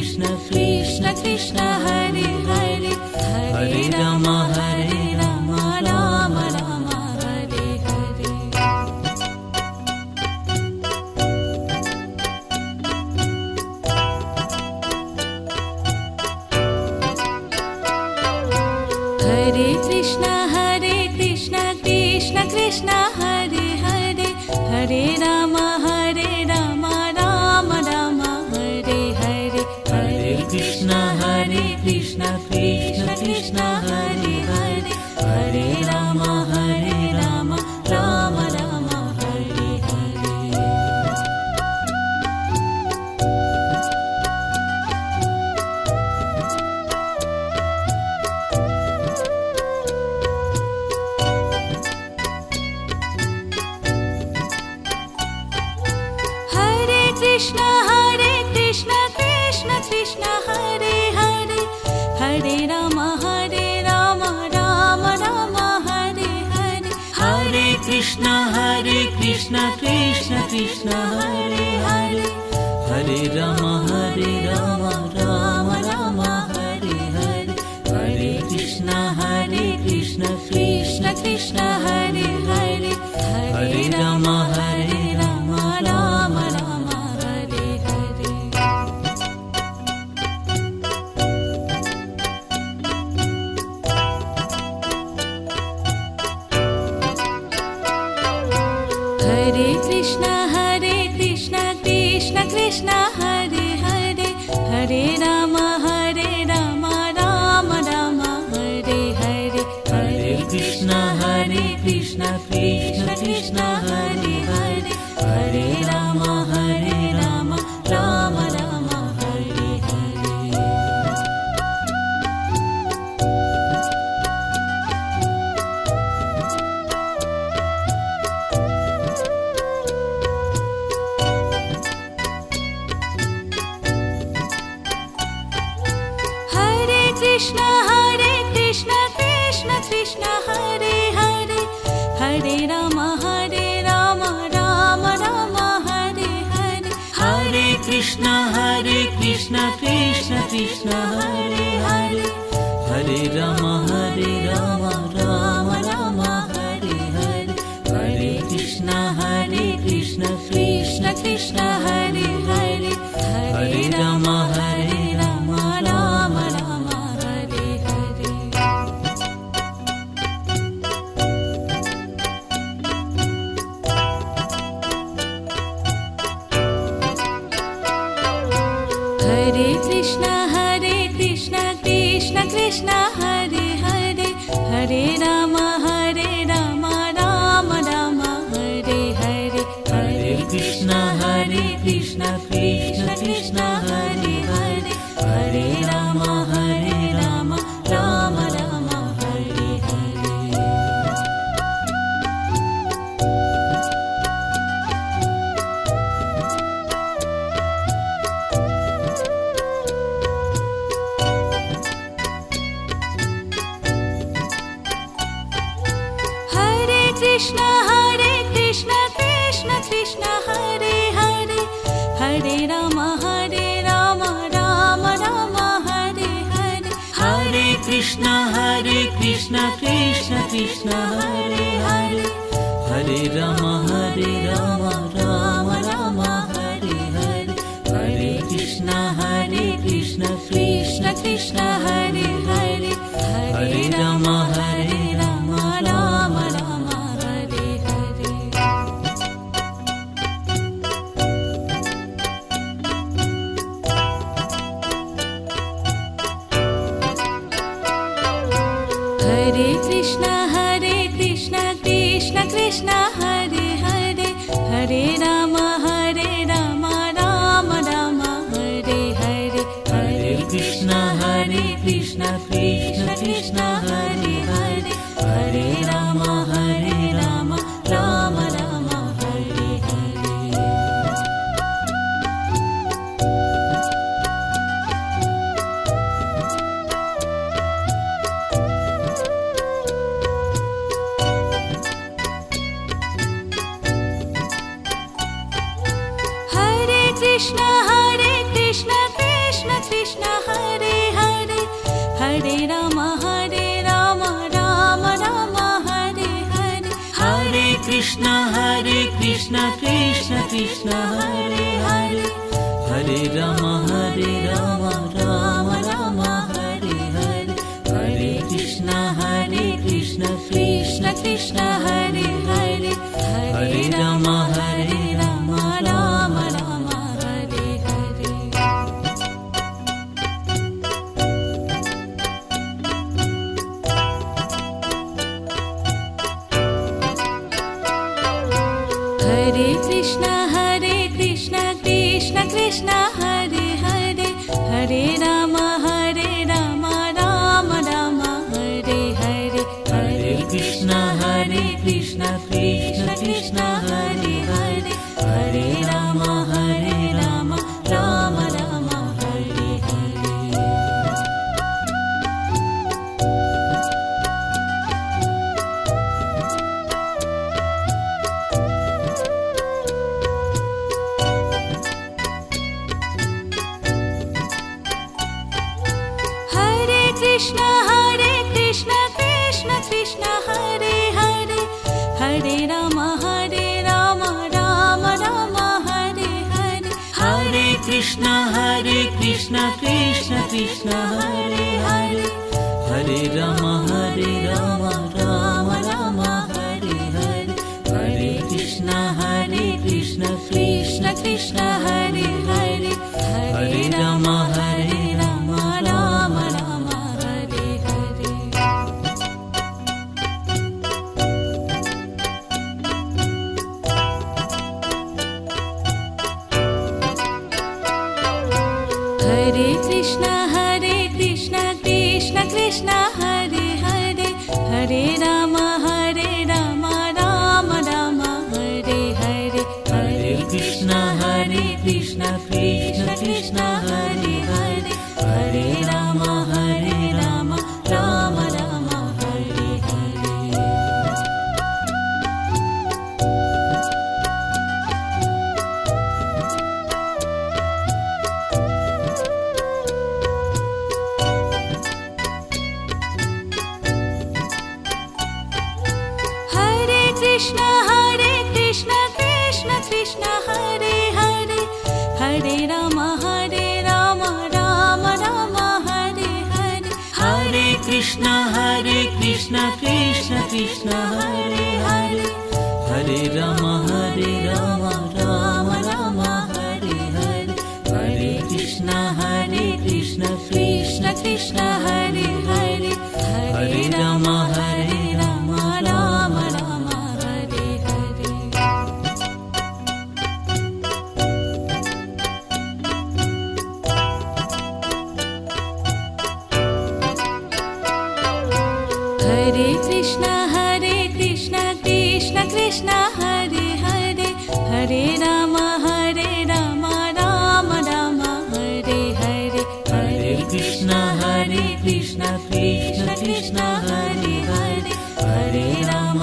Krishna Krishna Krishna Hare Hare Hare Ram Ram Ram Hare Hare Hare Krishna Krishna Krishna Hare Hare Hare Ram Ram Ram Hare Hare Hare Krishna Krishna Krishna Hare Hare Hare Ram Ram Ram Hare Hare Krishna Krishna Krishna Hare Hare Hare Ram Ram Ram Hare Hare Hare Krishna Krishna Krishna Hare Hare Hare Ram Ram Ram Hare Hare Hare Krishna Hare Krishna Krishna Krishna Hare Hare Hare Ram Ram Ram Hare Hare Hare Krishna Krishna Krishna Hare Hare Hare Ram Ram Ram Hare Hare Krishna Krishna Krishna Hare Hare Hare Ram Ram Ram Hare Hare Hare Krishna Krishna Krishna Hare Hare Hare Ram Ram Ram Hare Hare Hare Krishna Krishna Krishna Hare Hare Hare Ram Ram Ram Hare Hare Hare Krishna Krishna Krishna Hare Hare Hare Ram Ram Ram Hare Hare Hare Krishna Krishna Krishna Hare Hare Hare Ram Ram Ram Hare Hare Krishna Krishna Krishna Hare Hare Hare Ram Ram Ram Hare Hare Hare Krishna Krishna Krishna Hare Hare Hare Ram Ram Ram Hare Hare Hare Krishna Krishna Krishna Hare Hare Hare Ram Ram Ram Hare Hare Hare Krishna Krishna Krishna Hare Hare Hare Ram Ram Ram Hare Hare Hare Krishna Krishna Krishna Hare Hare Hare Ram Ram Ram Hare Hare Krishna Krishna Krishna Hare Hare Hare Ram Ram Ram Hare Hare Hare Krishna Krishna Krishna Hare Hare Hare Ram Ram Ram Hare Hare Hare Krishna Krishna Krishna Hare Hare Hare Ram Ram Ram Hare Hare Hare Krishna Krishna Krishna Hare Hare Hare Ram Ram Ram Hare Hare Hare Krishna Krishna Krishna Hare Hare Hare Ram Ram Ram Hare Hare Krishna Krishna Krishna Hare Hare Hare Ram Ram Ram Hare Hare Hare Krishna Krishna Krishna Hare Hare Hare Ram Ram Ram Hare Hare Hare Krishna Krishna Hare Hare Hare Ram Ram Ram Hare Hare Hare Krishna Krishna Krishna Hare Hare Hare Ram Ram Ram Hare Hare Hare Krishna Krishna Krishna Hare Hare Hare Ram Ram Ram Hare Hare Krishna Krishna Krishna Hare Hare Hare Ram Ram Ram Hare Hare Hare Krishna Krishna Krishna Hare Hare Hare Ram Ram Ram Hare Hare Hare Krishna Krishna Krishna Hare Hare Hare Ram Ram Ram Hare Hare Hare Krishna Krishna Krishna Hare Hare Hare Ram Ram Ram Hare Hare Hare Krishna Krishna Krishna Hare Hare Hare Ram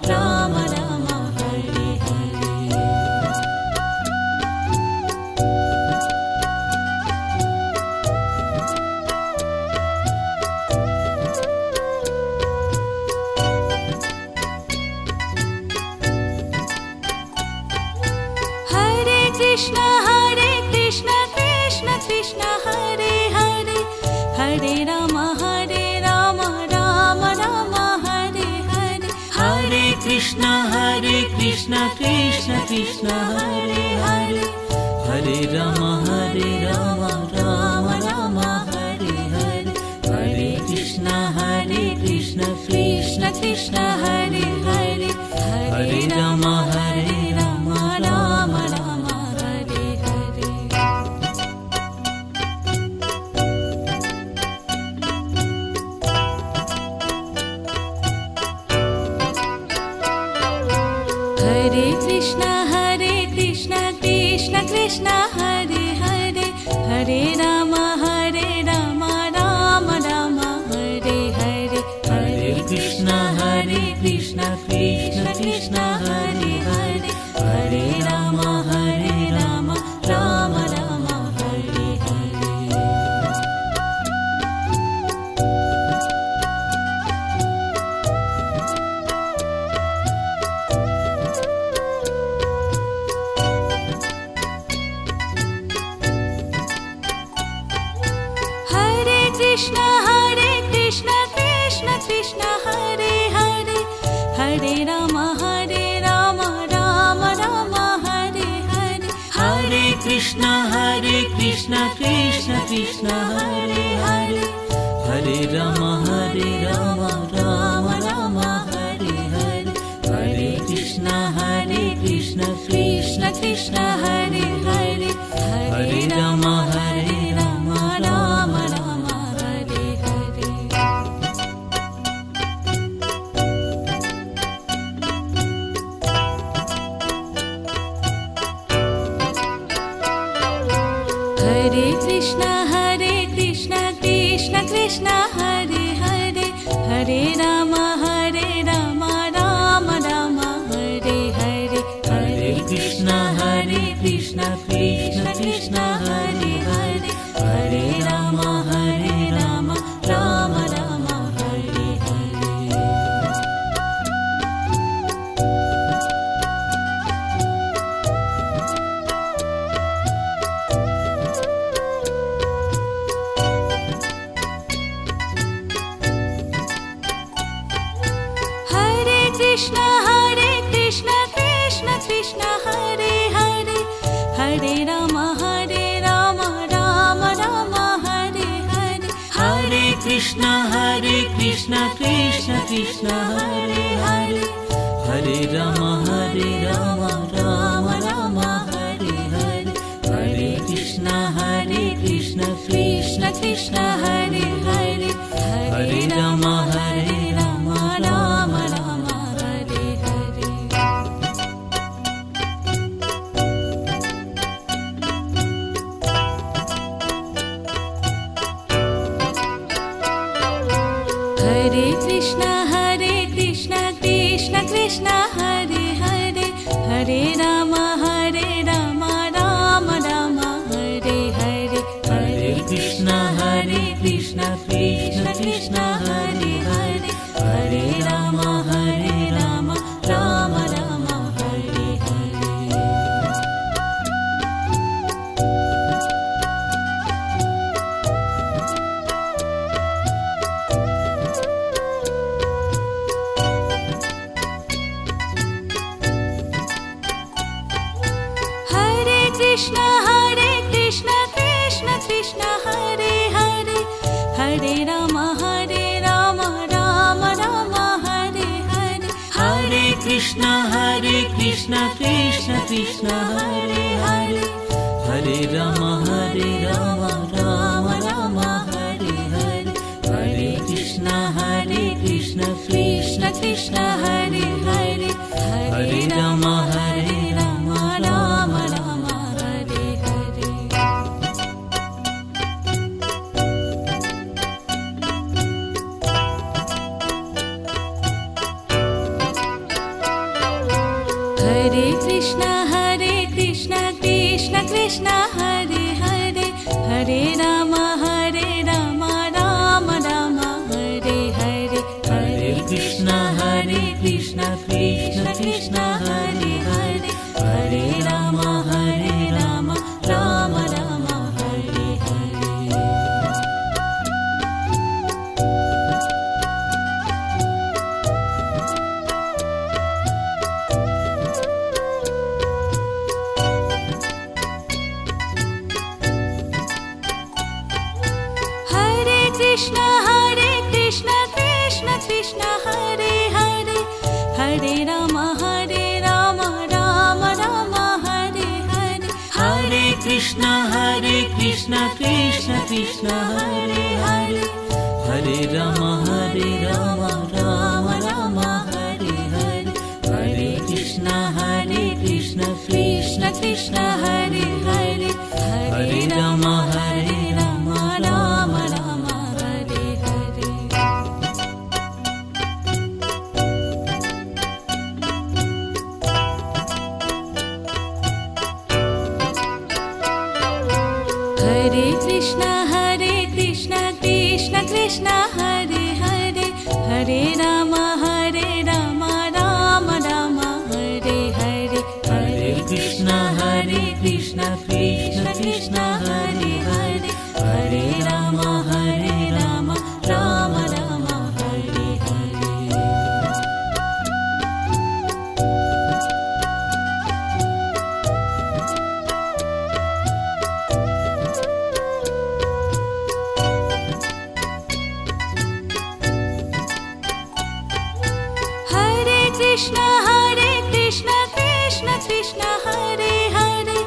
Ram Ram Hare Hare Krishna Krishna Krishna Hare Hare Hare Ram Ram Ram Hare Hare Hare Krishna Krishna Krishna Hare Hare Hare Ram Ram Ram Hare Hare Hare Krishna Krishna Krishna Hare Hare Hare Ram Ram Ram Hare Hare Hare Krishna Krishna Krishna Hare Hare Hare Ram Ram Ram Hare Hare Hare Krishna Krishna Krishna Hare Hare Hare Ram Ram Ram Hare Hare Krishna Krishna Krishna Hare Hare Hare Ram Ram Ram Hare Hare Hare Krishna Krishna Krishna Hare Hare Hare Ram Ram Ram Hare Hare Hare Krishna Krishna Krishna Hare Hare Hare Ram Ram Ram Hare Hare Hare Krishna Krishna Krishna Hare Hare Hare Ram Ram Ram Hare Hare Hare Krishna Krishna Krishna Hare Hare Hare Ram Ram Ram Hare Hare Hare Ram Ram Ram Hare Hare, Hare Krishna Krishna Krishna Hare Hare, Hare Ram Ram Ram Hare Hare, Hare Krishna Krishna Krishna Hare Hare, Hare Ram Ram Ram Hare Hare. Hare Krishna Krishna Krishna Hare Hare, Hare Ram Ram Ram Hare Hare, Hare Krishna Krishna Krishna Hare Hare, Hare Ram Ram Ram Hare Hare. Krishna Krishna Krishna Hare Hare, Hare Ram Ram Ram Hare Hare, Hare Krishna Krishna Krishna Hare Hare, Hare Ram Ram Ram Hare Hare, Hare Krishna Krishna Krishna Hare Hare, Hare Ram Ram Ram Hare Hare. Hare Krishna Krishna Krishna Hare Hare, Hare Ram Ram Hare Hare, Hare Krishna Krishna Krishna Hare Hare, Hare Ram Ram Ram Hare Hare. Krishna Krishna Krishna Hare Hare, Hare Ram Ram Hare Hare, Hare Krishna Krishna Krishna Hare Hare, Hare Ram Ram Hare Hare, Hare Krishna Krishna Krishna Hare Hare, Hare Ram Ram Hare Hare. Hare Krishna Krishna Krishna Hare Hare, Hare Ram Ram Hare Hare, Hare Krishna Krishna Krishna Hare Hare, Hare Ram Ram Hare Hare. Krishna Krishna Krishna Hare Hare,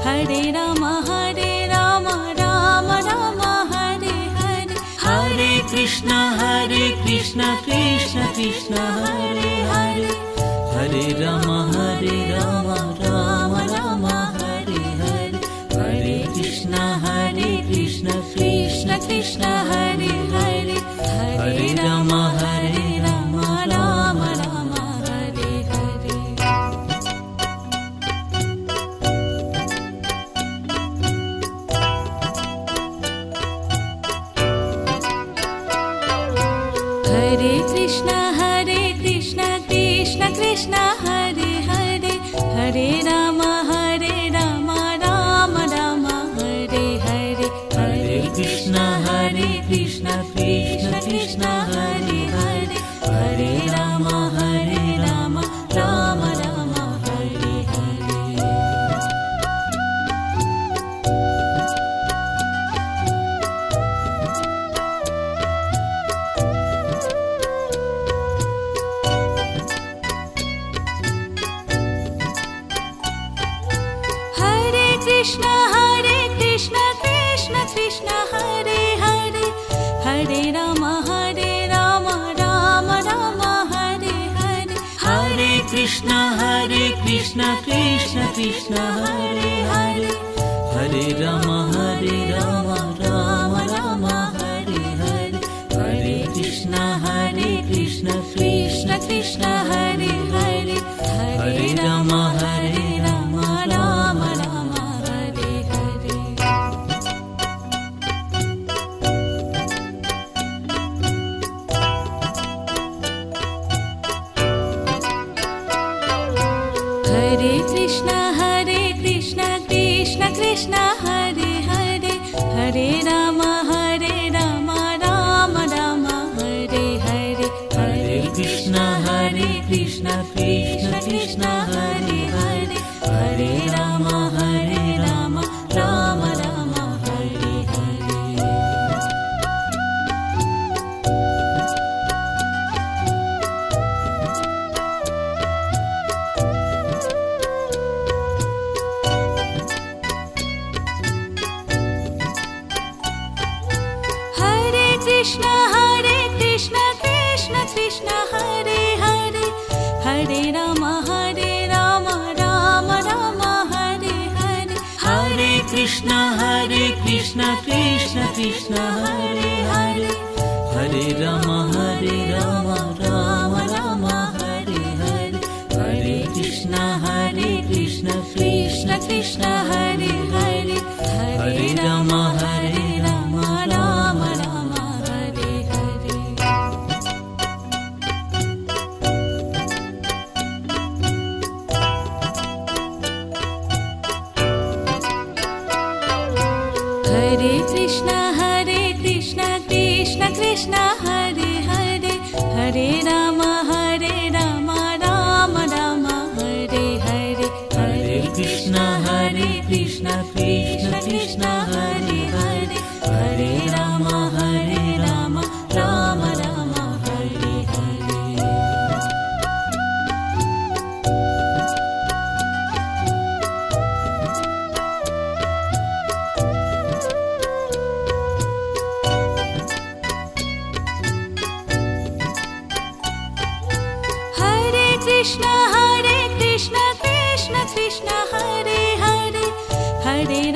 Hare Ram Ram Hare Hare, Hare Krishna Krishna Krishna Hare Hare, Hare Ram Ram Hare Hare, Hare Krishna Krishna Krishna Hare Hare, Hare Ram Ram Hare Hare. Hare Krishna Krishna Krishna Hare Hare, Hare Ram Ram Hare Hare, Hare Krishna Krishna Krishna Hare Hare, Hare Ram Ram Ram Hare Hare. Krishna Krishna Hare Hare Hare Ram Ram Ram Hare Hare Hare Krishna Krishna Krishna Hare Hare Hare Ram Ram Ram Hare Hare Hare Krishna Krishna Krishna Hare Hare Hare Ram Ram Ram Hare Hare Hare Krishna Krishna Krishna Hare Hare Hare Ram Ram Ram Hare Hare Hare Krishna Krishna Krishna Hare Hare Hare Ram Ram Ram Hare Hare Hare Krishna Krishna Krishna Hare Hare Hare Ram Ram Ram Hare Hare Hare Krishna Krishna Krishna Hare Hare Hare Ram Ram Ram Hare Hare Hare Krishna Krishna Krishna Hare Hare Hare Ram Ram Ram Hare Hare Hare Krishna Krishna Krishna Hare Hare Hare Ram Ram Ram Hare Hare Hare Krishna Krishna Krishna Hare Hare Hare Ram Ram Ram Hare Hare Hare Krishna Krishna Krishna Hare Hare Hare Ram Ram Ram Hare Hare Hare Krishna Krishna Krishna Hare Hare Hare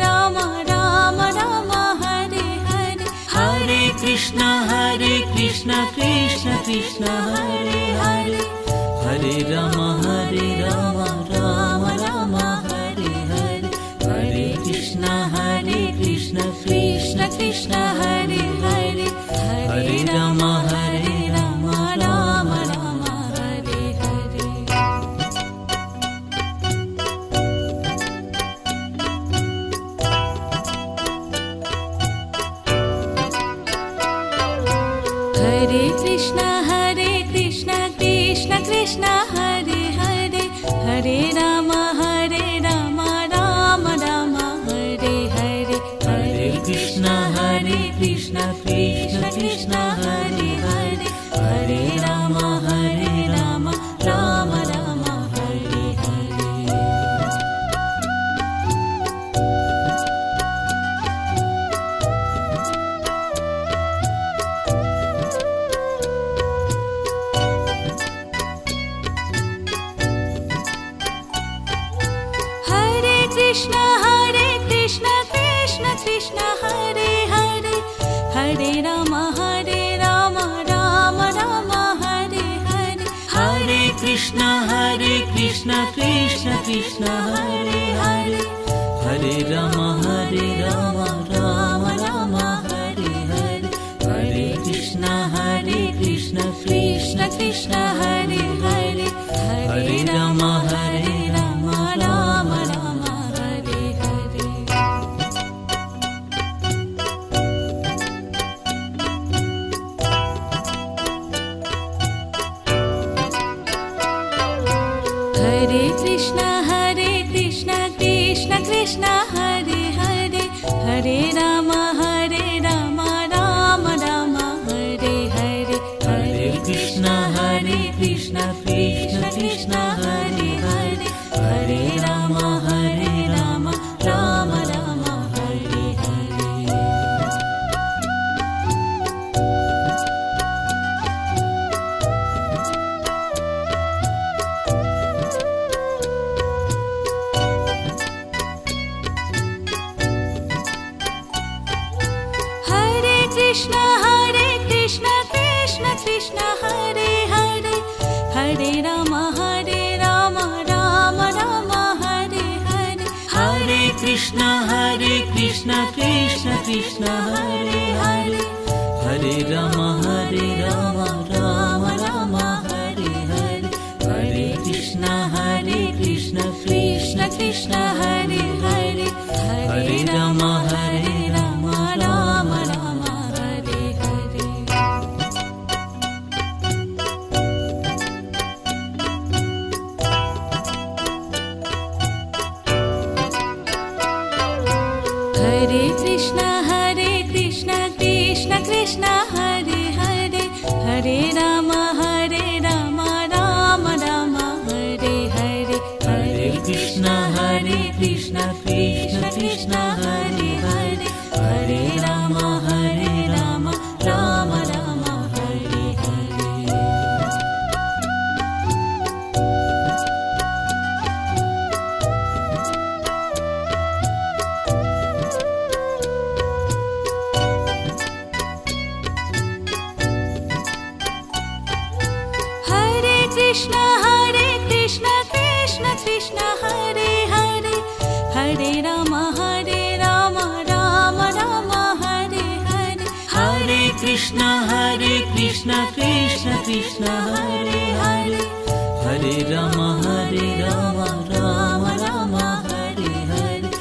Ram Ram Ram Hare Hare Hare Krishna Krishna Krishna Hare Hare Hare Ram Ram Ram Hare Hare Hare Krishna Krishna Krishna Hare Hare Hare Ram Ram Ram Hare Hare Hare Krishna Krishna Krishna Hare Hare Hare Ram Ram Ram Hare Hare Hare Krishna Krishna Krishna Hare Hare Hare Ram Ram Ram Hare Hare Hare Krishna Krishna Krishna Hare Hare Hare Ram Ram Ram Hare Hare Hare Krishna Krishna Krishna Hare Hare Hare Ram Ram Ram Hare Hare Hare Krishna Krishna Krishna Hare Hare Hare Ram Ram Ram Hare Hare Hare Krishna Krishna Krishna Hare Hare Hare Ram Ram Ram Ram Hare Hare Hare Krishna Krishna Krishna Hare Hare Hare Ram Ram Ram Hare Hare Hare Krishna Krishna Krishna Hare Hare Hare Ram Ram Ram Hare Hare Hare Krishna Krishna Krishna Hare Hare Hare Ram Ram Ram Hare Hare Hare Krishna Krishna Krishna Hare Hare Hare Ram Ram Ram Hare Hare Hare Krishna Krishna Krishna Hare Hare Hare Ram Ram Ram Hare Hare Hare Krishna Krishna Krishna Hare Hare Hare Ram Ram Ram Hare Hare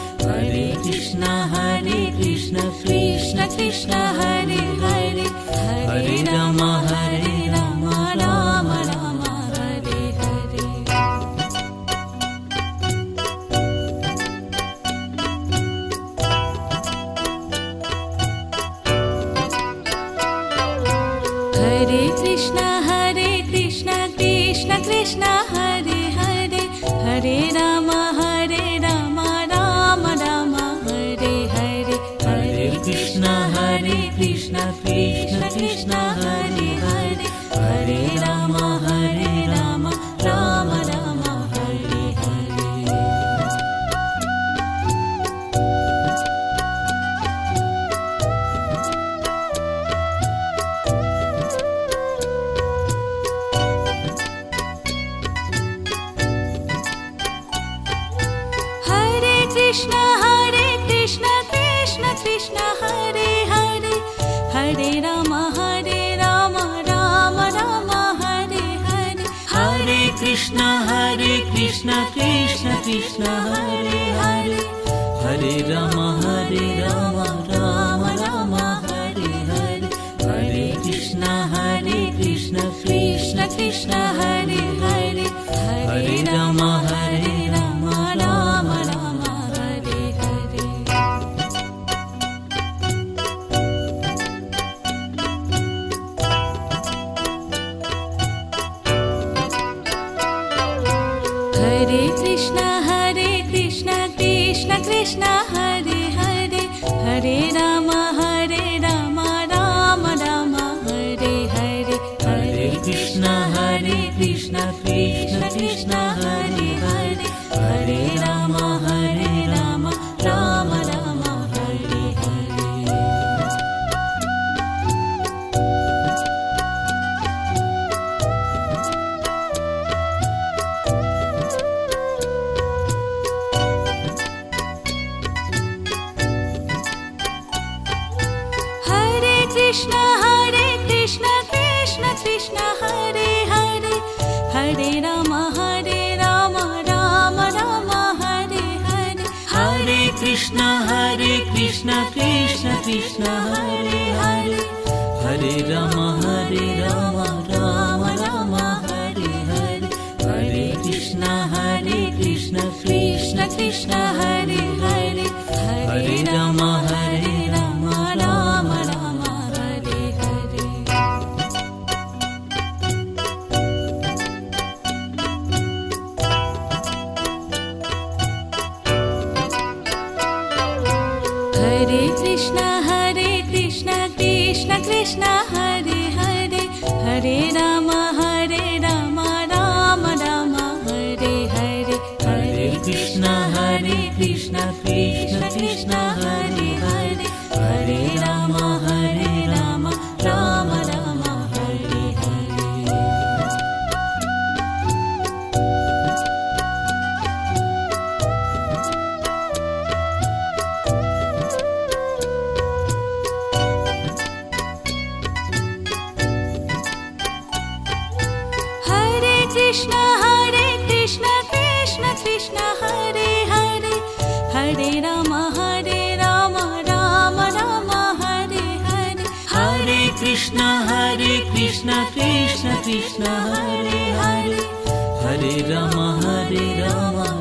Hare Krishna Krishna Krishna Hare Hare Hare Ram Ram Ram Hare Hare Hare Krishna Krishna Krishna Hare Hare Hare Ram Ram Ram Hare Hare Hare Krishna Krishna Krishna Hare Hare Hare Ram Ram Ram Hare Hare Hare Krishna Krishna Krishna Hare Hare Hare Ram Ram Ram Hare Hare Hare Krishna Krishna Krishna Hare Hare Hare Ram Ram Ram Hare Hare Hare Krishna Krishna Krishna Hare Hare Hare Ram Ram Ram Hare Hare Hare Krishna Krishna Krishna Hare Hare Hare Ram Ram Ram Hare Hare Hare Krishna Krishna Krishna Hare Hare Hare Ram Ram Ram Hare Hare Hare Krishna Krishna Krishna Hare Hare Hare Ram Ram Ram Hare Hare Hare Krishna Krishna Krishna Hare Hare Hare Ram Ram Ram Hare Hare Hare Krishna Krishna Krishna Hare Hare Hare Ram Ram Ram Hare Hare Hare Krishna Krishna Krishna Hare Hare Hare Ram Ram Ram Hare Hare Hare Krishna Krishna Krishna Hare Hare Hare Ram Ram Ram Hare Hare Krishna Krishna Hare Hare Hare Ram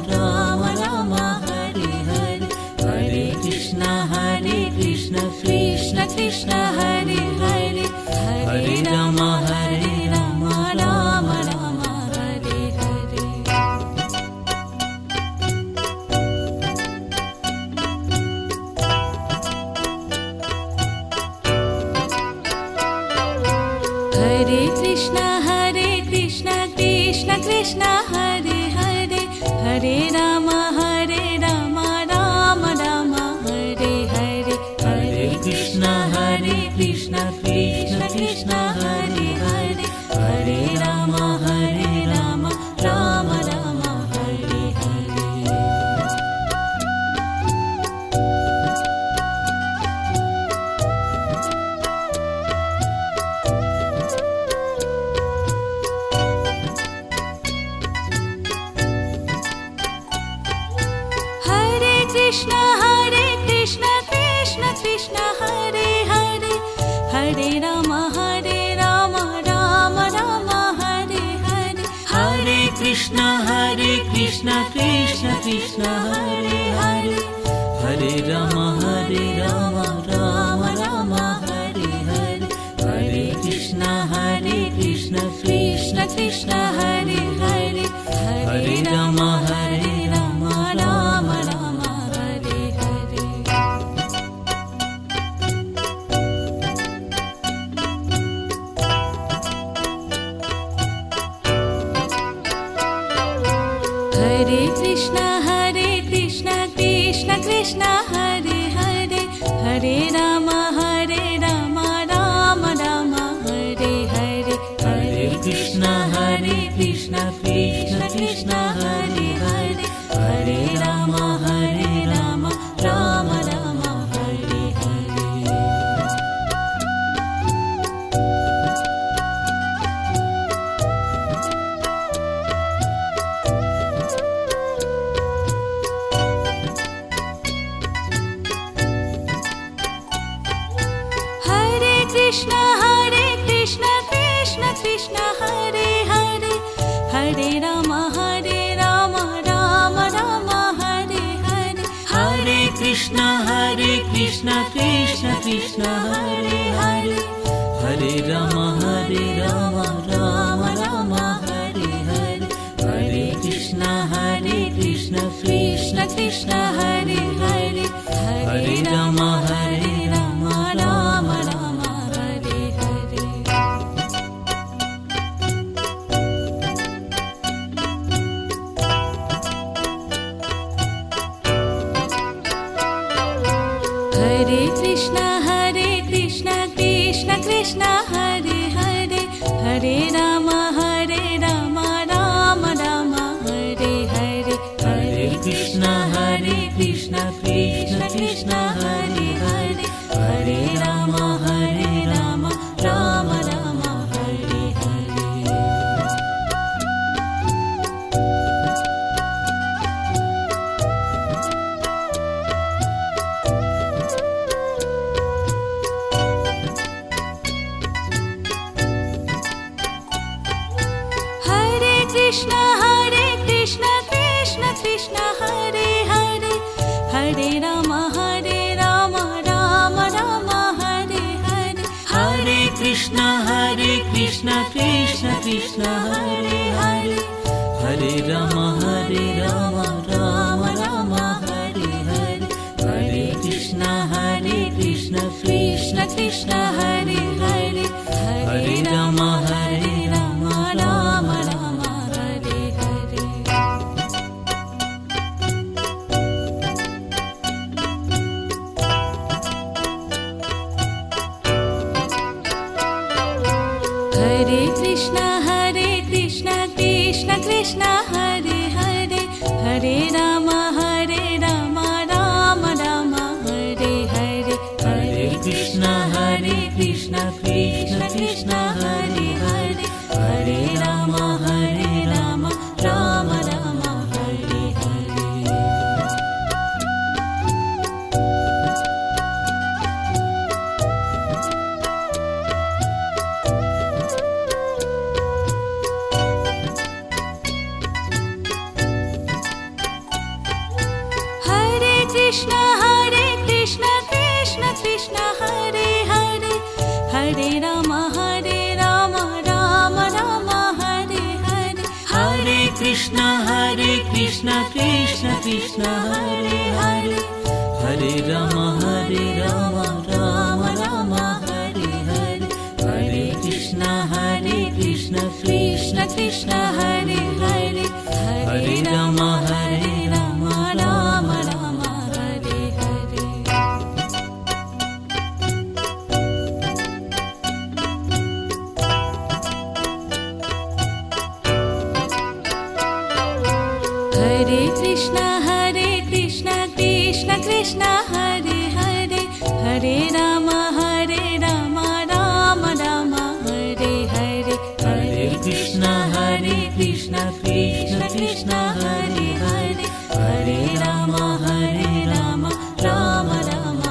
Ram Ram Hare Hare Hare Krishna Krishna Krishna Hare Hare Hare Ram Ram Ram Hare Hare Hare Krishna Krishna Krishna Hare Hare Hare Ram Ram Ram Hare Hare Hare Krishna Krishna Krishna Hare Hare Hare Ram Ram Ram Hare Hare Hare Krishna Krishna Krishna Hare Hare Hare Ram Ram Ram Hare Hare Hare Krishna Krishna Krishna Hare Hare Hare Ram Ram Ram Hare Hare Hare Krishna Krishna Krishna Hare Hare Hare Ram Ram Ram Hare Hare Hare Krishna Krishna Krishna Hare Hare Hare Ram Ram Ram Hare Hare Hare Krishna Krishna Krishna Hare Hare Hare Ram Ram Ram Hare Hare Hare Krishna Krishna Krishna Hare Hare Hare Ram Ram Ram Hare Hare Hare Krishna Krishna Krishna Hare Hare Hare Ram Ram Ram Hare Hare Hare Krishna Krishna Krishna Hare Hare Hare Ram Ram Ram Hare Hare Hare Krishna Krishna Krishna Hare Hare Hare Ram Ram Ram Hare Hare Hare Krishna Krishna Krishna Hare Hare Hare Ram Ram Ram Hare Hare Hare Krishna Krishna Krishna Hare Hare Hare Ram Ram Ram Hare Hare Hare Krishna Krishna Krishna Hare Hare Hare Ram Ram Ram Hare Hare Hare Krishna Krishna Krishna Hare Hare Hare Ram Ram Ram Hare Hare Hare Krishna Krishna Krishna Hare Hare Hare Ram Ram Ram Hare Hare Hare Krishna Krishna Krishna Hare Hare Hare Ram Ram Ram Hare Hare Krishna Krishna Krishna Hare Hare Hare Ram Ram Ram Hare Hare Hare Krishna Krishna Krishna Hare Hare Hare Ram Ram Ram Hare Hare Hare Krishna Krishna Krishna Hare Hare Hare Ram Ram Ram Hare Hare Hare Krishna Krishna Krishna Hare Hare Hare Ram Ram Ram Hare Hare Hare Krishna Krishna Krishna Hare Hare Hare Ram Ram Ram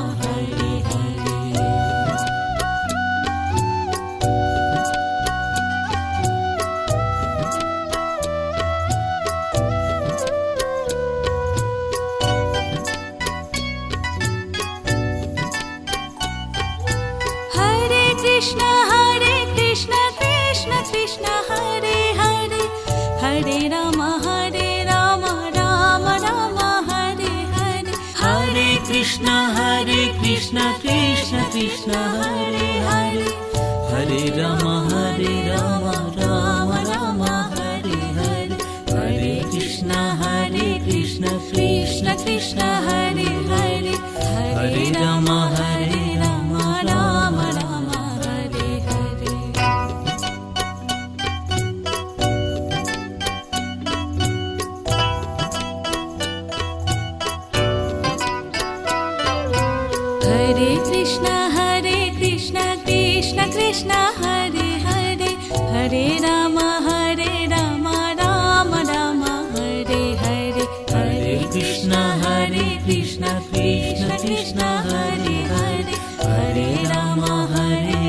Hare Hare Hare Krishna Krishna Krishna Hare Hare Hare Ram Ram Ram Hare Hare Hare Krishna Krishna Krishna Hare Hare Hare Ram Ram Ram Hare Hare Hare Krishna Krishna Krishna Hare Hare Hare Ram Ram Ram Hare Hare Hare Krishna Krishna Krishna Hare Hare Hare Ram Ram Ram Hare Hare Hare Krishna Krishna Krishna Hare Hare Hare Ram Ram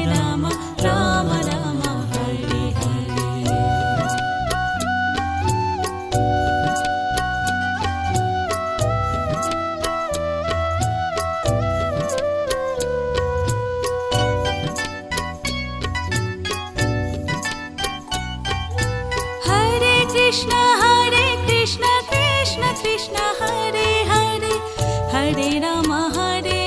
Ram Hare Hare Hare Krishna Krishna Krishna Hare Hare Hare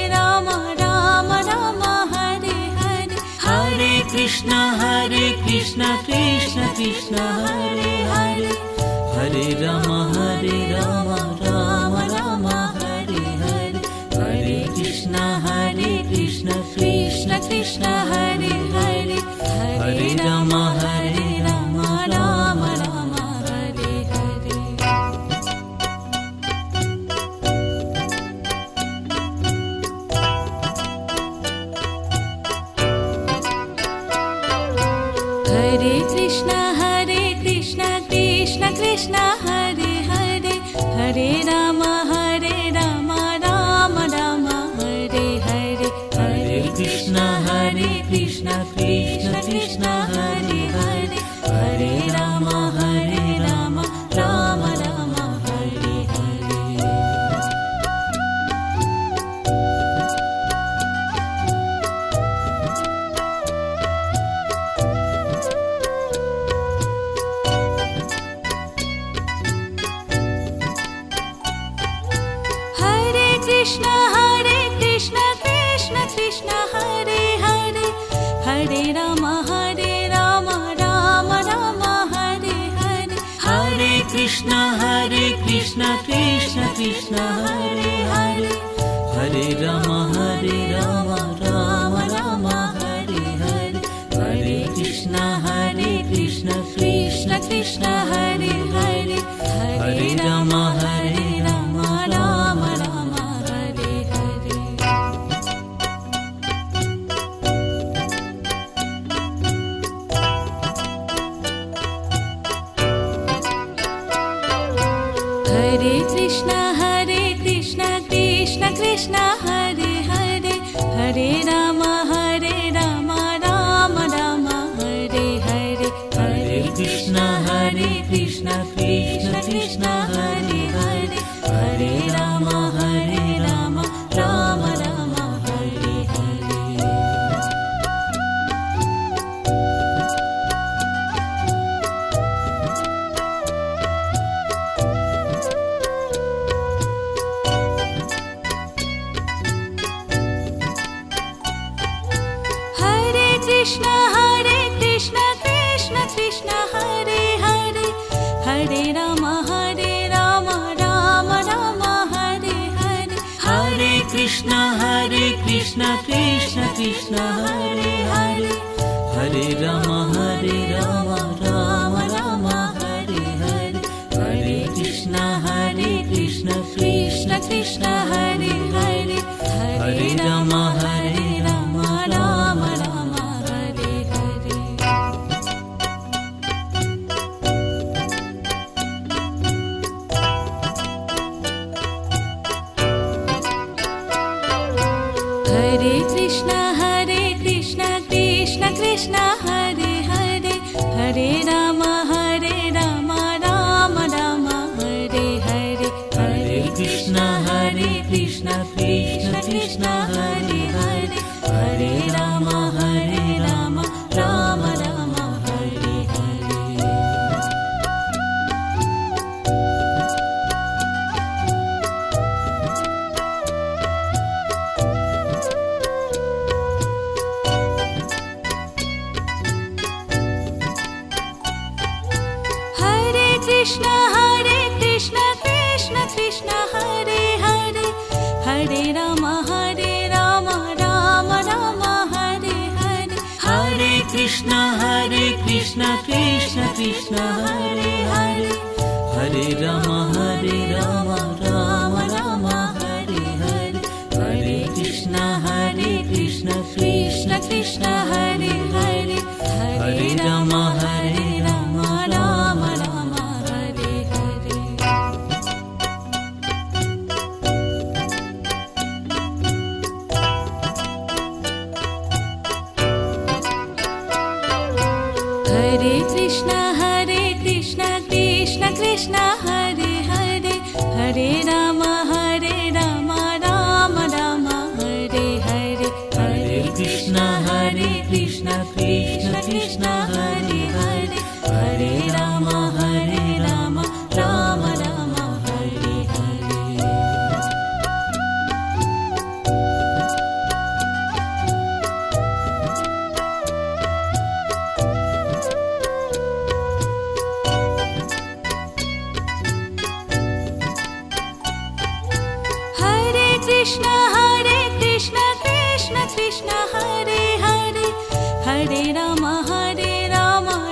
Ram Ram Ram Hare Hare Hare Krishna Krishna Krishna Hare Hare Hare Ram Ram Ram Hare Hare Hare Krishna Krishna Krishna Hare Hare Hare Ram Ram Ram Hare Hare Hare Krishna Krishna Krishna Hare Hare Hare Ram Ram Ram Hare Hare Hare Krishna Krishna Krishna Hare Hare Hare Ram Ram Ram Hare Hare Hare Krishna Krishna Krishna Hare Hare Hare Ram Ram Ram Hare Hare Hare Krishna Krishna Krishna Hare Hare Hare Ram Ram Ram Hare Hare Hare Krishna Krishna Krishna Hare Hare Hare Ram Ram Ram Hare Hare Hare Krishna Krishna Krishna Hare Hare Hare Ram Ram Hare Hare Hare Krishna Krishna Krishna Hare Hare Hare Ram Ram Ram Ram Hare Hare Hare Krishna Krishna Krishna Hare Hare Hare Ram Ram Ram Hare Hare Hare Krishna Krishna Krishna Hare Hare Hare Ram Ram Ram Hare Hare Hare Krishna Krishna Krishna Hare Hare Hare Ram Ram Ram Hare Hare Hare Krishna Krishna Krishna Hare Hare Hare Ram Ram Ram Hare Hare Hare Krishna Krishna Krishna Hare Hare Hare Ram Ram Ram Hare Hare Hare Krishna Krishna Krishna Hare Hare Hare Ram Ram Ram Hare Hare Hare Krishna Krishna Krishna Hare Hare Hare Ram Ram Ram Hare Hare Hare Krishna Krishna Krishna Hare Hare Hare Ram Ram Ram Hare Hare Hare Krishna Krishna Krishna Hare Hare Hare Ram Ram Ram Hare Hare Hare Krishna Krishna Krishna Hare Hare Hare Ram Ram Ram Hare Hare Hare Krishna Krishna Krishna Hare Hare Hare Ram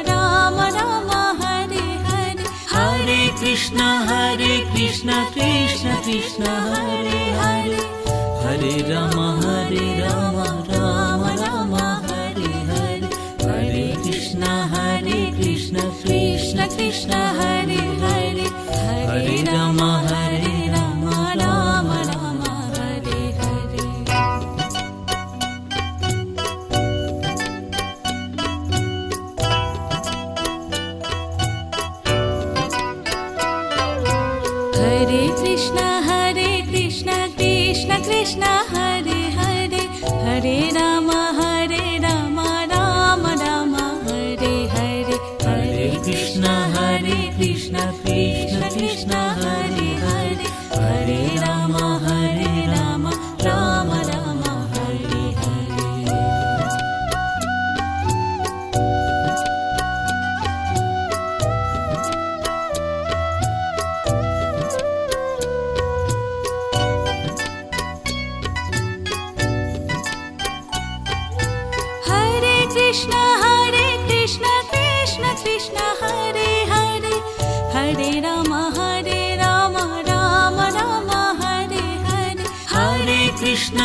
Ram Ram Hare Hare Hare Krishna Krishna Krishna Hare Hare Hare Ram Ram Ram Hare Hare Hare Krishna Krishna Krishna Hare Hare Hare Ram Ram Ram Hare Hare Hare Krishna Krishna Krishna Hare Hare Hare Ram Ram Ram Hare Hare Hare Krishna Krishna Krishna Hare Hare Hare Ram Ram Ram Hare Hare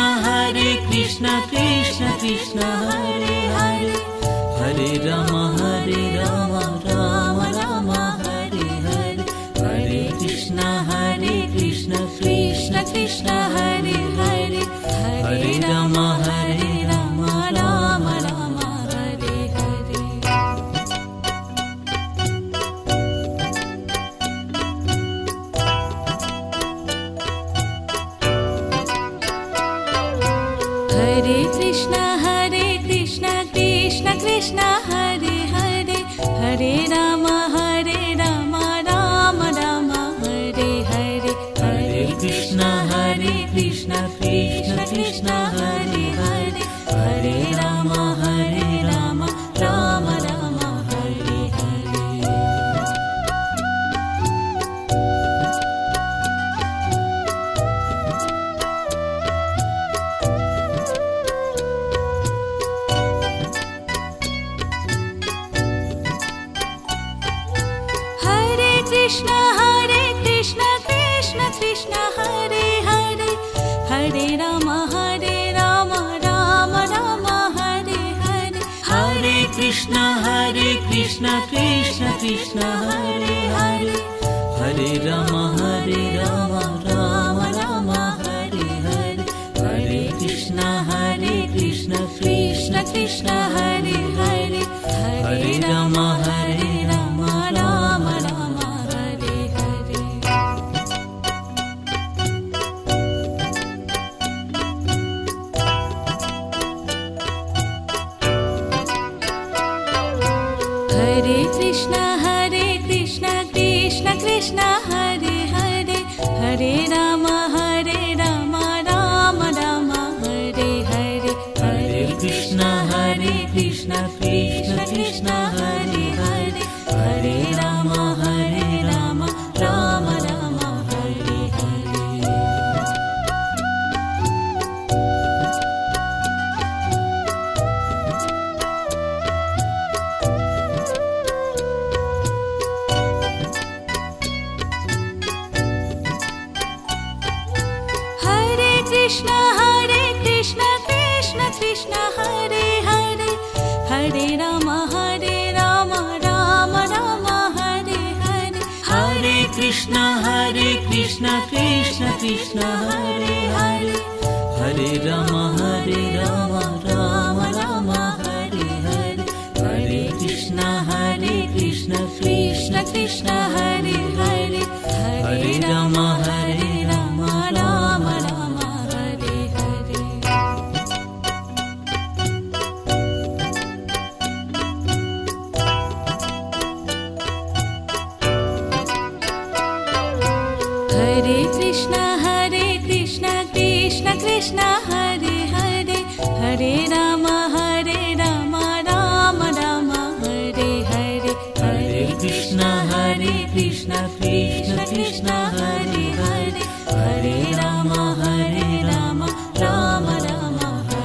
Hare Krishna Krishna Krishna Hare Hare Hare Ram Ram Ram Hare Hare Hare Krishna Krishna Krishna Hare Hare Hare Ram Ram Ram Hare Hare Hare Krishna Krishna Krishna Hare Hare Hare Ram Ram Ram Hare Hare Hare Krishna Krishna Krishna Hare Hare Hare Ram Ram Ram Hare Hare Krishna Krishna Krishna Hare Hare Hare Ram Ram Ram Hare Hare Hare Krishna Krishna Krishna Hare Hare Hare Ram Ram Ram Hare Hare Hare Krishna Krishna Krishna Hare Hare Hare Ram Ram Ram Hare Hare Hare Krishna Krishna Krishna Hare Hare Hare Ram Ram Ram Hare Hare Hare Krishna Krishna Krishna Hare Hare Hare Ram Ram Ram Hare Hare Hare Krishna Krishna Krishna Hare Hare Hare Ram Ram Ram Hare Hare Hare Krishna Krishna Krishna Hare Hare Hare Ram Ram Ram Hare Hare Hare Krishna Krishna Krishna Hare Hare Hare Ram Ram Ram Hare Hare Hare Krishna Krishna Krishna Hare Hare Hare Ram Ram Ram Hare Hare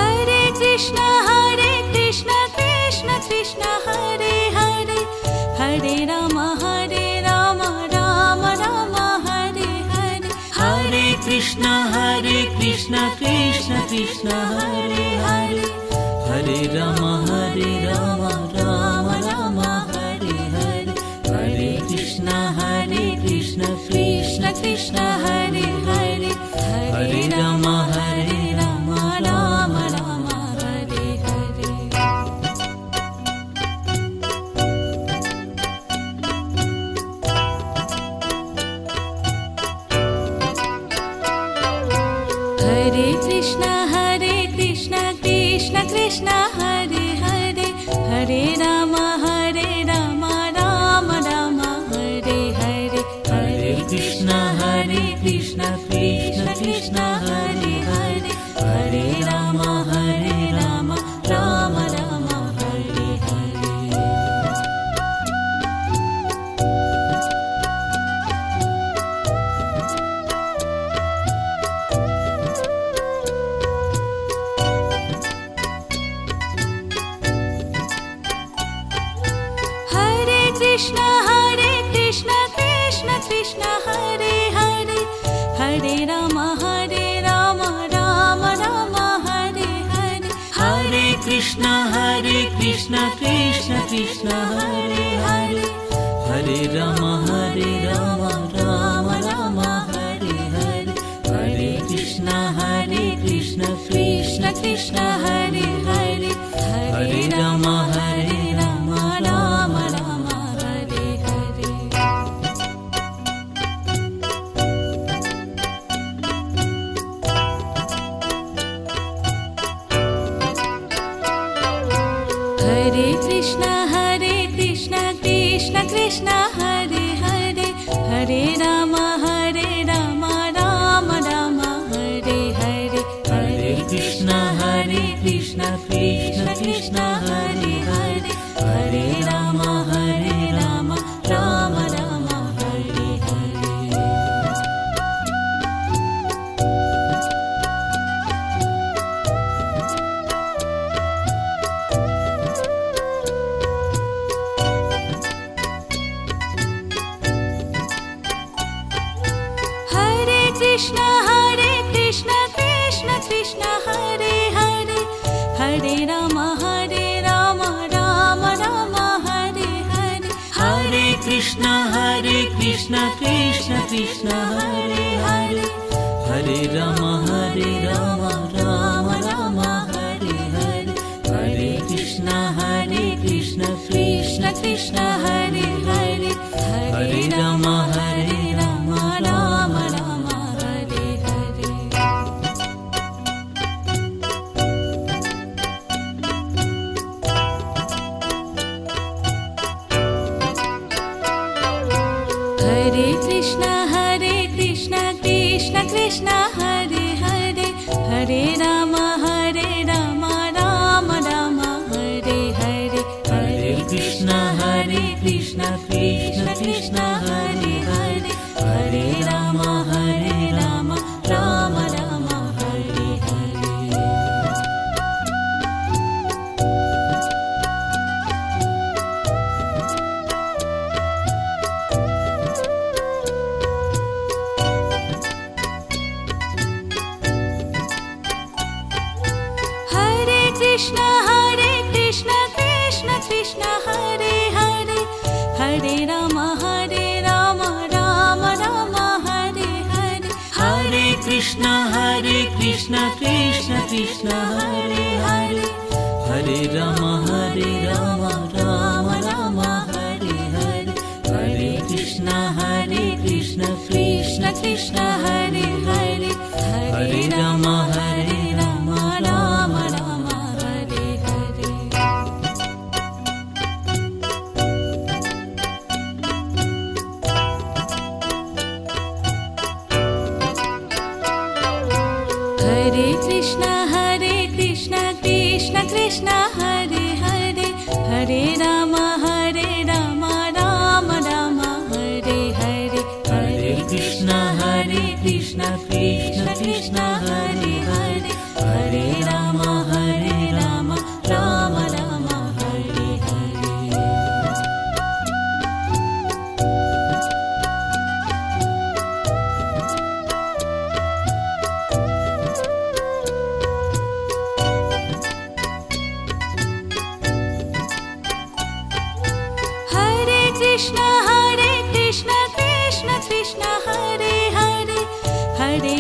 Hare Krishna Krishna Krishna Hare Hare Hare Ram Ram Ram Hare Hare Hare Krishna Krishna Krishna Hare Hare Hare Ram Ram Ram Hare Hare Hare Krishna Krishna Krishna Hare Hare Hare Ram Ram Ram Hare Hare Hare Krishna Krishna Krishna Hare Hare Hare Ram Ram Ram Hare Hare Hare Krishna Krishna Krishna Hare Hare Hare Ram Ram Ram Hare Hare Hare Krishna Krishna Krishna Hare Hare Hare Ram Ram Ram Hare Hare Hare Krishna Krishna Krishna Hare Hare Hare Ram Ram Ram Hare Hare Hare Krishna Krishna Krishna Hare Hare Hare Ram Ram Ram Hare Hare Hare Krishna Krishna Krishna Hare Hare Hare Ram Ram Hare Hare Hare Krishna Krishna Krishna Hare Hare Hare Ram Ram Ram Hare Hare Krishna Krishna Krishna Hare Hare Hare Ram Ram Ram Hare Hare Hare Krishna Krishna Krishna Hare Hare Hare Ram Ram Ram Hare Hare Hare Krishna Krishna Krishna Hare Hare Hare Ram Ram Ram Hare Hare Hare Krishna Krishna Krishna Hare Hare Hare Ram Ram Ram Hare Hare Hare Krishna Krishna Krishna Hare Hare Hare Ram Ram Ram Hare Hare Hare Krishna Krishna Krishna Hare Hare Hare Ram Ram Ram Hare Hare Hare Krishna Krishna Krishna Hare Hare Hare Ram Ram Ram Hare Hare Hare Krishna Krishna Krishna Hare Hare Hare Ram Ram Ram Hare Hare Hare Krishna Krishna Krishna Hare Hare Hare Ram Ram Ram Hare Hare Hare Krishna Krishna Krishna Hare Hare Hare Ram Ram Ram Hare Hare Hare Krishna Krishna Krishna Hare Hare Hare Ram Ram Ram Hare Hare Hare Krishna Krishna Krishna Hare Hare Hare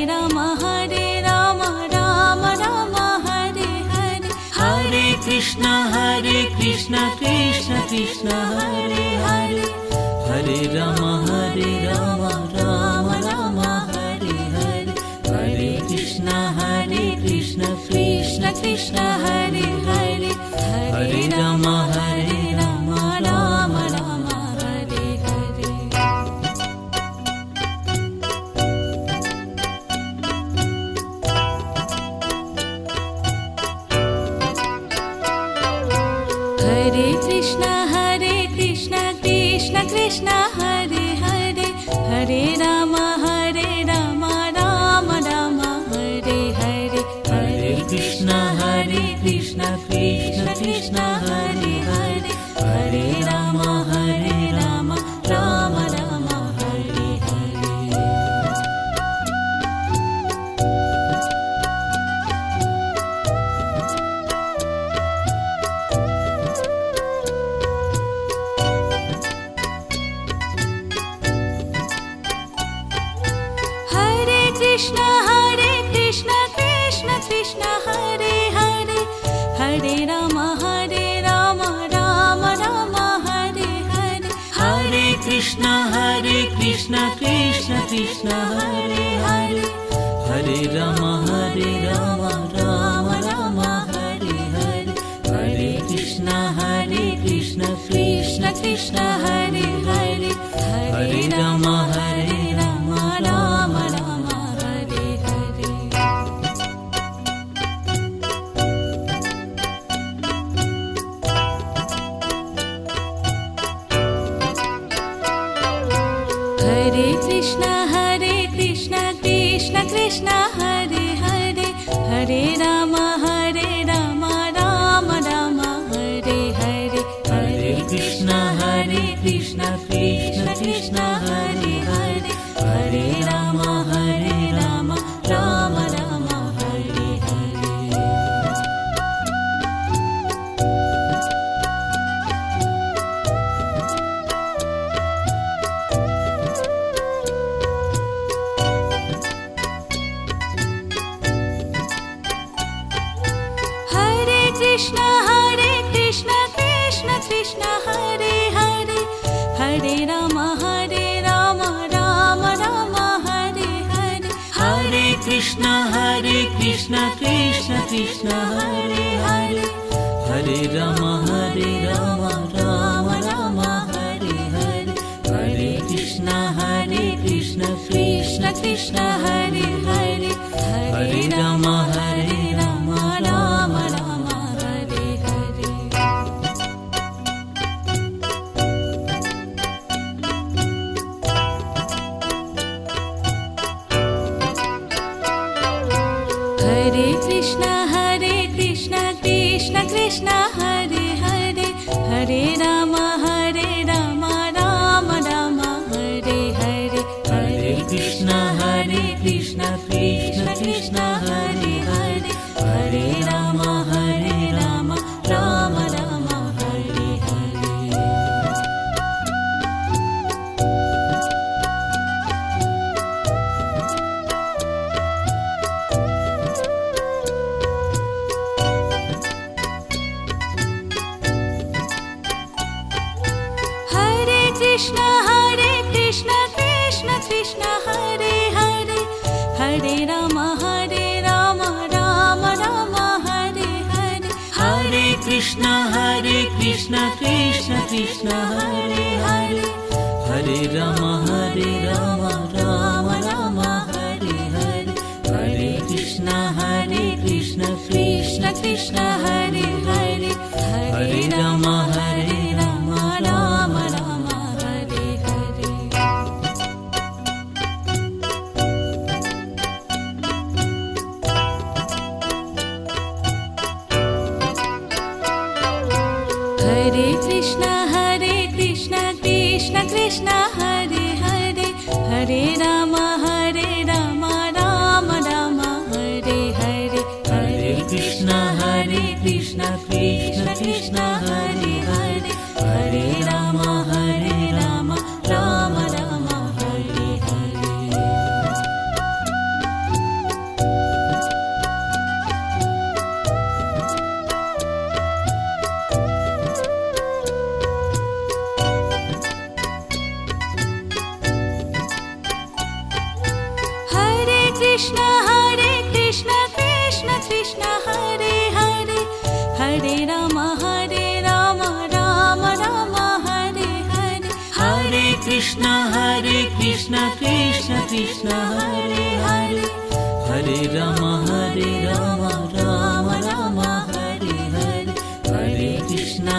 Ram Ram Ram Hare Hare Hare Krishna Krishna Krishna Hare Hare Hare Ram Ram Ram Hare Hare Hare Krishna Krishna Krishna Hare Hare Hare Ram Ram Ram Hare Hare Hare Krishna Krishna Krishna Hare Hare Hare Ram Ram Ram Hare Hare Hare Krishna Krishna Krishna Hare Hare Hare Ram Ram Ram Hare Hare Hare Krishna Krishna Krishna Hare Hare Hare Ram Ram Ram Hare Hare Hare Krishna Krishna Krishna Hare Hare Hare Ram Ram Ram Hare Hare Hare Krishna Krishna Krishna Hare Hare Hare Ram Ram Ram Hare Hare Hare Krishna Krishna Krishna Hare Hare Hare Ram Ram Ram Ram Hare Hare Hare Krishna Krishna Krishna Hare Hare Hare Ram Ram Ram Hare Hare Hare Krishna Krishna Krishna Hare Hare Hare Ram Ram Ram Hare Hare Hare Krishna Krishna Krishna Hare Hare Hare Ram Ram Ram Hare Hare Hare Krishna Krishna Krishna Hare Hare Hare Ram Ram Ram Hare Hare Hare Krishna Krishna Krishna Hare Hare Hare Ram Ram Ram Hare Hare Hare Krishna Krishna Krishna Hare Hare Hare Ram Ram Ram Hare Hare Hare Krishna Krishna Krishna Hare Hare Hare Ram Ram Ram Hare Hare Hare Krishna Krishna Krishna Hare Hare Hare Ram Ram Ram Hare Hare Hare Krishna Krishna Krishna Hare Hare Hare Ram Ram Ram Hare Hare Hare Krishna Krishna Krishna Hare Hare Hare Ram Ram Ram Hare Hare Hare Krishna Krishna Krishna Hare Hare Hare Ram Ram Ram Hare Hare Hare Krishna